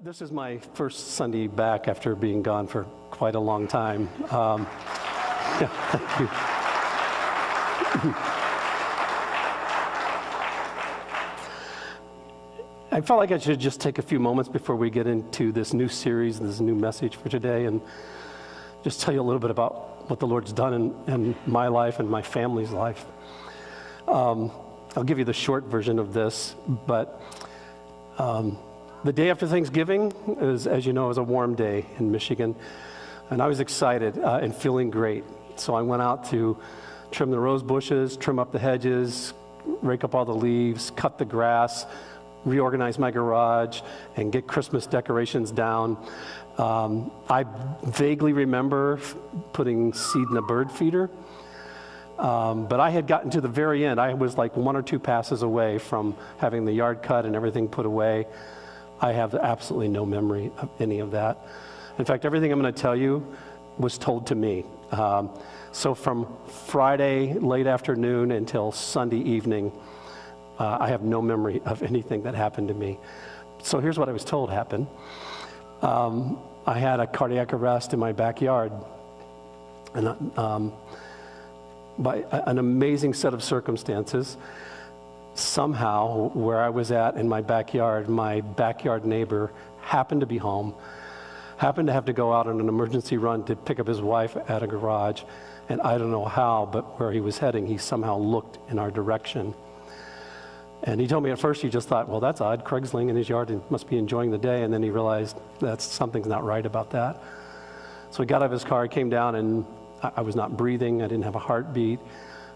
This is my first Sunday back after being gone for quite a long time. Yeah, thank you. I felt like I should just take a few moments before we get into this new series and this new message for today and just tell you a little bit about what the Lord's done in my life and my family's life. I'll give you the short version of this, but the day after Thanksgiving is, as you know, is a warm day in Michigan, and I was excited and feeling great. So I went out to trim the rose bushes, trim up the hedges, rake up all the leaves, cut the grass, reorganize my garage, and get Christmas decorations down. I vaguely remember putting seed in a bird feeder, but I had gotten to the very end. I was like one or two passes away from having the yard cut and everything put away. I have absolutely no memory of any of that. In fact, everything I'm going to tell you was told to me. So from Friday late afternoon until Sunday evening, I have no memory of anything that happened to me. So here's what I was told happened. I had a cardiac arrest in my backyard. And by an amazing set of circumstances, somehow where I was at in my backyard neighbor happened to be home, happened to have to go out on an emergency run to pick up his wife at a garage. And I don't know how, but where he was heading, he somehow looked in our direction. And he told me at first he just thought, well, that's odd. Craig's laying in his yard and must be enjoying the day. And then he realized that something's not right about that. So he got out of his car, he came down, and I was not breathing. I didn't have a heartbeat.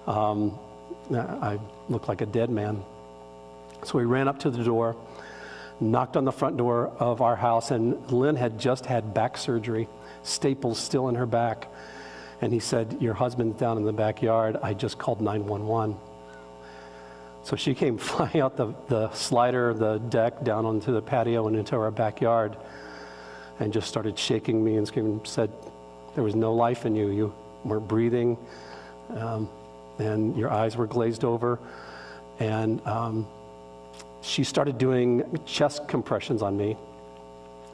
I looked like a dead man. So we ran up to the door, knocked on the front door of our house, and Lynn had just had back surgery, staples still in her back. And he said, your husband's down in the backyard. I just called 911. So she came flying out the slider, the deck, down onto the patio and into our backyard, and just started shaking me and screaming, said, there was no life in you. You weren't breathing, and your eyes were glazed over. And she started doing chest compressions on me.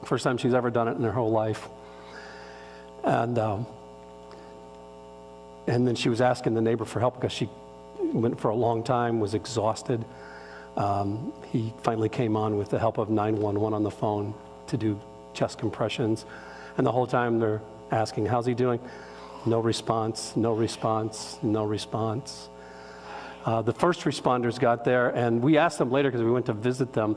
First time she's ever done it in her whole life. And then she was asking the neighbor for help because she went for a long time, was exhausted. He finally came on with the help of 911 on the phone to do chest compressions. And the whole time they're asking, how's he doing? No response, no response, no response. The first responders got there, and we asked them later because we went to visit them,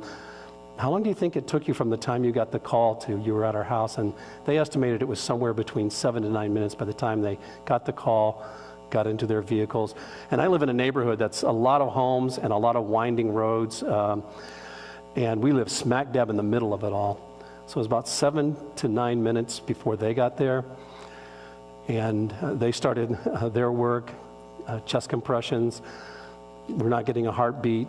how long do you think it took you from the time you got the call to you were at our house? And they estimated it was somewhere between 7 to 9 minutes by the time they got the call, got into their vehicles. And I live in a neighborhood that's a lot of homes and a lot of winding roads, and we live smack dab in the middle of it all. So it was about 7 to 9 minutes before they got there, and they started their work, chest compressions. We're not getting a heartbeat.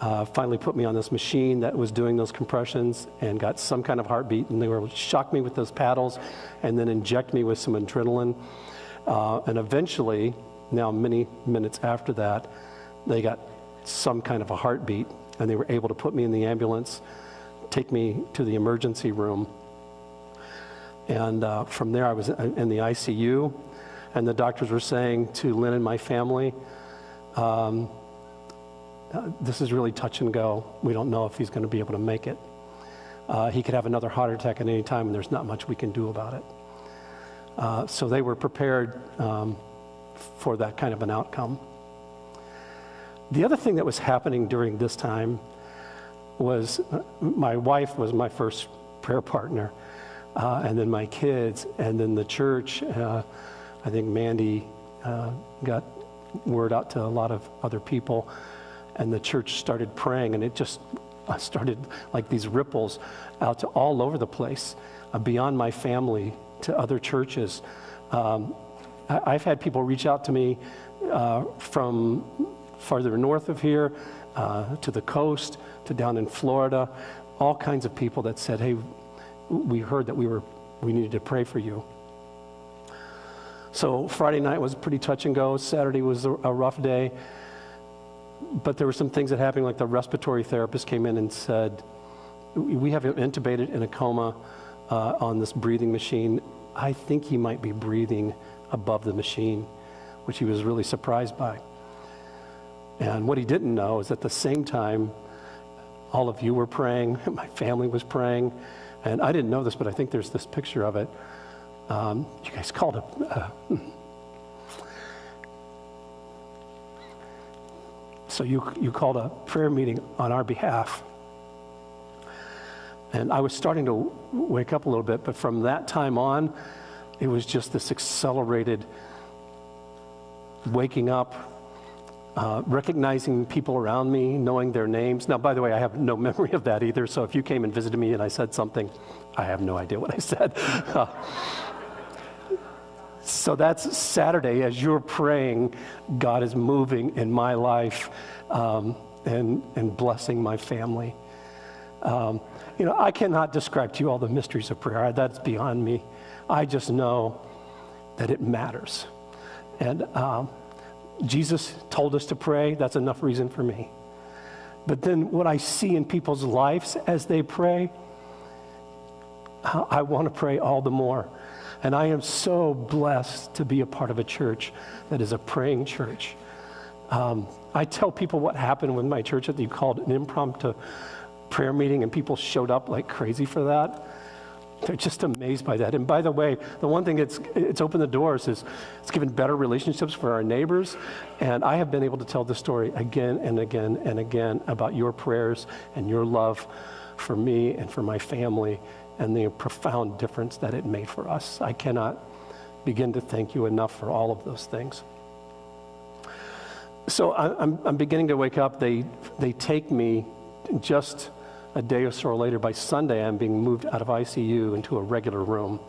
Finally put me on this machine that was doing those compressions and got some kind of heartbeat, and they were shock me with those paddles and then inject me with some adrenaline. And eventually, now many minutes after that, they got some kind of a heartbeat, and they were able to put me in the ambulance, take me to the emergency room. And from there, I was in the ICU, and the doctors were saying to Lynn and my family, this is really touch and go. We don't know if he's going to be able to make it. He could have another heart attack at any time, and there's not much we can do about it. So they were prepared for that kind of an outcome. The other thing that was happening during this time was my wife was my first prayer partner, and then my kids, and then the church. I think Mandy got word out to a lot of other people, and the church started praying, and it just started like these ripples out to all over the place, beyond my family to other churches. I've had people reach out to me from farther north of here to the coast to down in Florida, all kinds of people that said, hey, we heard that we needed to pray for you. So Friday night was pretty touch and go. Saturday was a rough day. But there were some things that happened, like the respiratory therapist came in and said, We have him intubated in a coma on this breathing machine. I think he might be breathing above the machine, which he was really surprised by. And what he didn't know is at the same time, all of you were praying, my family was praying, and I didn't know this, but I think there's this picture of it. You guys called so you called a prayer meeting on our behalf. And I was starting to wake up a little bit, but from that time on, it was just this accelerated waking up, recognizing people around me, knowing their names. Now, by the way, I have no memory of that either, so if you came and visited me and I said something, I have no idea what I said. So that's Saturday. As you're praying, God is moving in my life and blessing my family. I cannot describe to you all the mysteries of prayer. That's beyond me. I just know that it matters. And Jesus told us to pray. That's enough reason for me. But then what I see in people's lives as they pray, I want to pray all the more. And I am so blessed to be a part of a church that is a praying church. I tell people what happened with my church that you called an impromptu prayer meeting, and people showed up like crazy for that. They're just amazed by that. And by the way, the one thing it's opened the doors is it's given better relationships for our neighbors. And I have been able to tell this story again and again and again about your prayers and your love for me and for my family and the profound difference that it made for us. I cannot begin to thank you enough for all of those things. So I'm beginning to wake up. They take me just a day or so later. By Sunday, I'm being moved out of ICU into a regular room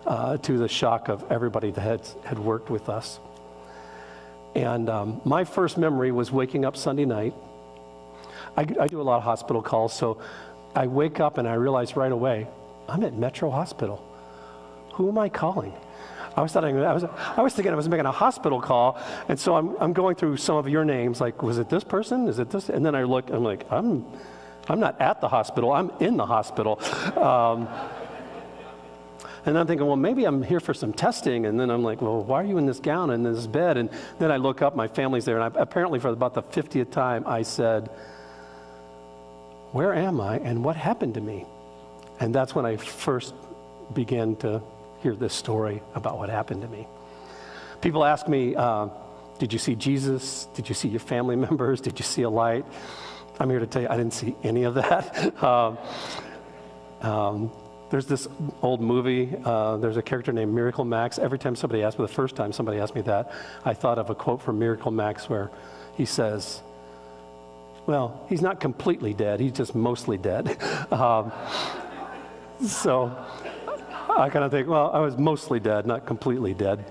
to the shock of everybody that had worked with us. And my first memory was waking up Sunday night. I do a lot of hospital calls, so I wake up and I realize right away, I'm at Metro Hospital. Who am I calling? I was thinking I was making a hospital call, and so I'm going through some of your names, like, was it this person? Is it this? And then I look, I'm like, I'm not at the hospital, I'm in the hospital. And I'm thinking, well, maybe I'm here for some testing. And then I'm like, well, why are you in this gown and in this bed? And then I look up, my family's there. And apparently for about the 50th time, I said, where am I and what happened to me? And that's when I first began to hear this story about what happened to me. People ask me, did you see Jesus? Did you see your family members? Did you see a light? I'm here to tell you, I didn't see any of that. There's this old movie, there's a character named Miracle Max. Every time somebody asked me, the first time somebody asked me that, I thought of a quote from Miracle Max where he says, well, he's not completely dead, he's just mostly dead. So I kind of think, well, I was mostly dead, not completely dead.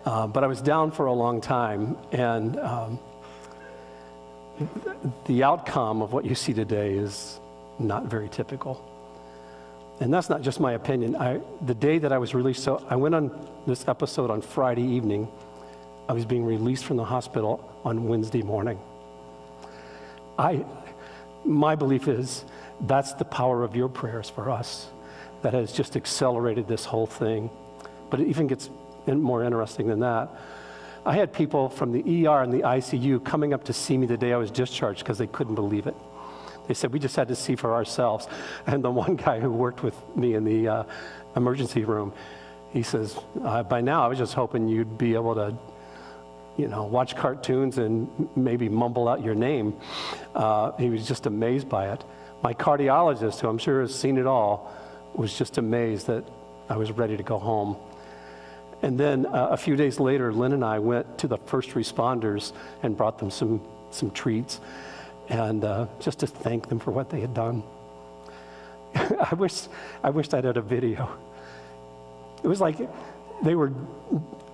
But I was down for a long time, and the outcome of what you see today is not very typical. And that's not just my opinion. The day that I was released, so I went on this episode on Friday evening. I was being released from the hospital on Wednesday morning. My belief is that's the power of your prayers for us that has just accelerated this whole thing. But it even gets more interesting than that. I had people from the ER and the ICU coming up to see me the day I was discharged because they couldn't believe it. They said, we just had to see for ourselves. And the one guy who worked with me in the emergency room, he says, by now I was just hoping you'd be able to, watch cartoons and maybe mumble out your name. He was just amazed by it. My cardiologist, who I'm sure has seen it all, was just amazed that I was ready to go home. And then a few days later, Lynn and I went to the first responders and brought them some treats, and just to thank them for what they had done. I wished I'd had a video. It was like they were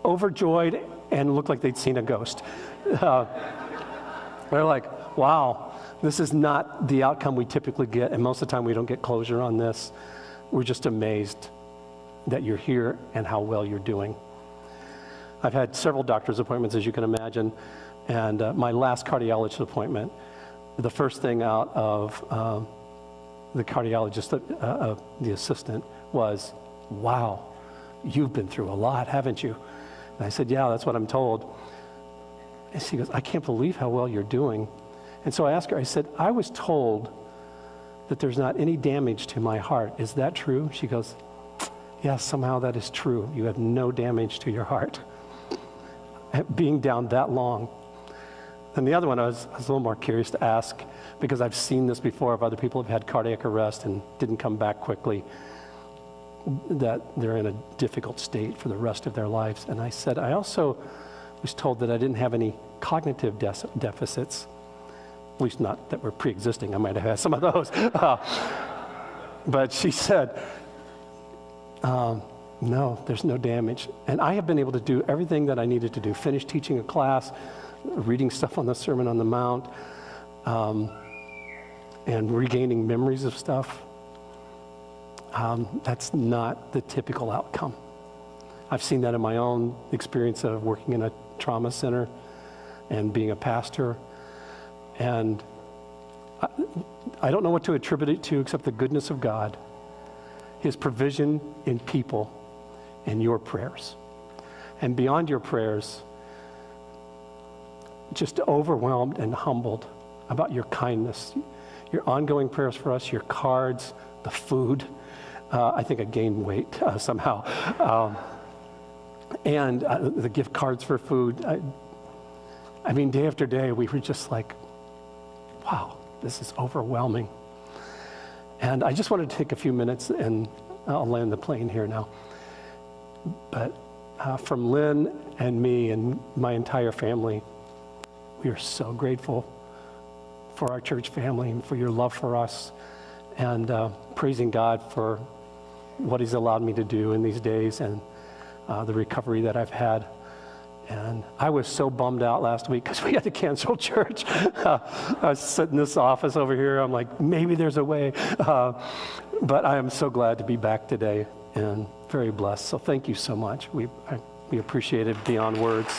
overjoyed and looked like they'd seen a ghost. They're like, wow, this is not the outcome we typically get, and most of the time we don't get closure on this. We're just amazed that you're here and how well you're doing. I've had several doctor's appointments, as you can imagine, and my last cardiologist appointment, the first thing out of the cardiologist, the assistant, was, wow, you've been through a lot, haven't you? And I said, yeah, that's what I'm told. And she goes, I can't believe how well you're doing. And so I asked her, I said, I was told that there's not any damage to my heart. Is that true? She goes, yes, somehow that is true. You have no damage to your heart. Being down that long. And the other one I was a little more curious to ask, because I've seen this before of other people who have had cardiac arrest and didn't come back quickly, that they're in a difficult state for the rest of their lives. And I said, I also was told that I didn't have any cognitive deficits, at least not that were pre-existing. I might have had some of those. But she said, no, there's no damage. And I have been able to do everything that I needed to do, finish teaching a class, reading stuff on the Sermon on the Mount, and regaining memories of stuff. That's not the typical outcome. I've seen that in my own experience of working in a trauma center and being a pastor. And I don't know what to attribute it to except the goodness of God, His provision in people, and your prayers. And beyond your prayers, just overwhelmed and humbled about your kindness, your ongoing prayers for us, your cards, the food. I think I gained weight somehow. And the gift cards for food. I mean, day after day, we were just like, wow, this is overwhelming. And I just wanted to take a few minutes, and I'll land the plane here now. But from Lynn and me and my entire family, we are so grateful for our church family and for your love for us, and praising God for what He's allowed me to do in these days, and the recovery that I've had. And I was so bummed out last week because we had to cancel church. I was sitting in this office over here. I'm like, maybe there's a way. But I am so glad to be back today and very blessed. So thank you so much. We appreciate it beyond words.